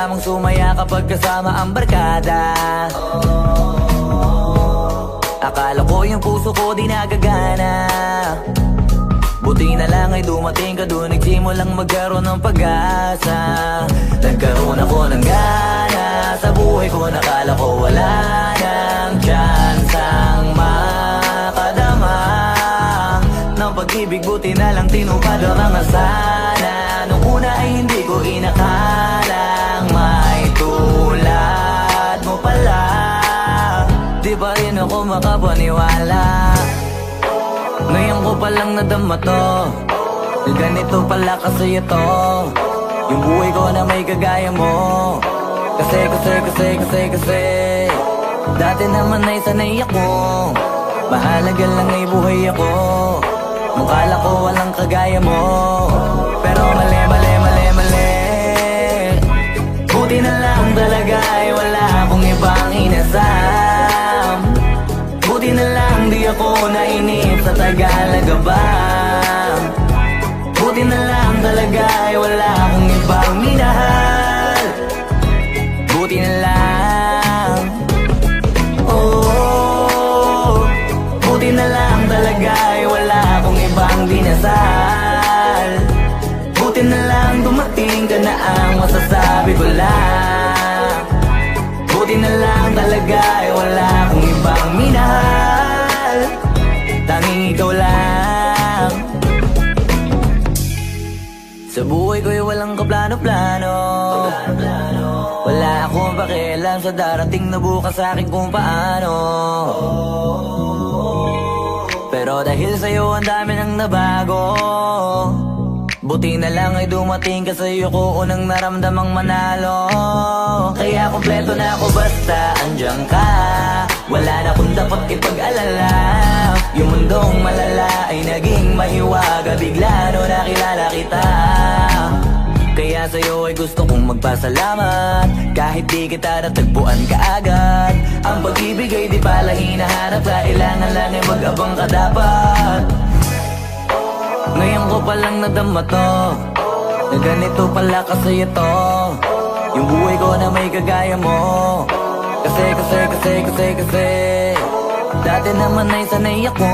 lamang sumaya kapag kasama ang barkada. Akala ko yung puso ko di nagagana, buti na lang ay dumating ka doon, nagsimulang magkaroon ng pag-asa. Nagkaroon ako ng gana sa buhay ko, nakala ko wala nang tsansang makadama ng pag-ibig, buti na lang tinupad ang mga sana. Nung una ay hindi ko inakalang may tulad mo pala, di pa rin ako makapaniwala. Ngayon ko palang nadama to, ganito pala kasi ito, yung buhay ko na may kagaya mo. Kasi dati naman ay sanay ako, mahalaga lang ay buhay ako. Mukala ko walang kagaya mo, pero mali. Buti na lang talaga ay wala akong ibang inasam. Buti na lang di ako nainip sa Tagalaga ba. Buti na lang talaga ay wala akong ibang minahal. Buti na lang, oh, buti na lang talaga ay wala akong ibang dinasal. Buti na lang dumating ka na ang masasabi ko lang. Buti na lang talaga ay wala akong ibang minahal, tanging ikaw lang. Sa buhay ko'y walang kaplano-plano, wala akong pakialam sa darating na bukas sa akin kung paano. Pero dahil sa'yo ang dami nang nabago, buti na lang ay dumating ka, sa'yo ko unang naramdamang manalo. Kaya kompleto na ako basta andyan ka, wala na akong dapat ipag-alala. Yung mundong malala ay naging mahiwaga bigla no nakilala kita. Kaya sa'yo ay gusto kong magpasalamat, kahit di kita natagpuan kaagad. Ang pag-ibig ay di pala hinahanap, kailangan lang ay mag-abang ka dapat. Ngayon ko palang nadama to, na ganito pala kasi ito, yung buhay ko na may kagaya mo. Kasi dati naman ay sanay ako,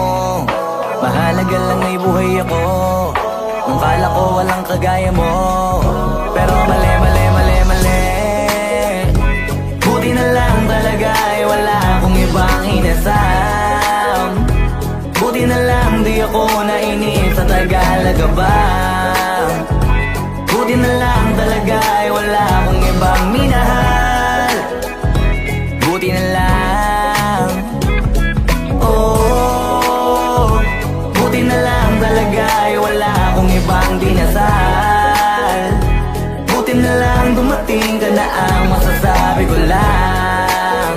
mahalaga lang ay buhay ako. Nung kala ko walang kagaya mo, pero mali. Buti na lang talaga ay wala akong ibang inasam. Buti na lang di ako nainip sa Tagalaga ba. Buti na lang talaga ay wala akong ibang minahal. Buti na lang, oh, buti na lang talaga ay wala akong ibang dinasal. Buti na lang dumating ka na ang masasabi ko lang.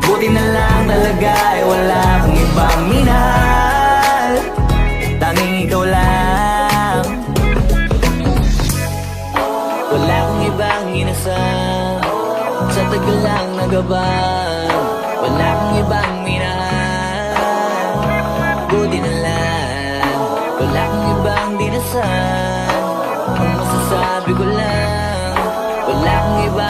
Buti na lang talaga ay wala akong ibang minahal, tanging ikaw lang. Wala akong ibang inasal, sa tagal lang nagabang. Wala akong ibang minahal, buti na lang. Wala akong ibang dinasal, ang masasabi ko lang. Wala akong ibang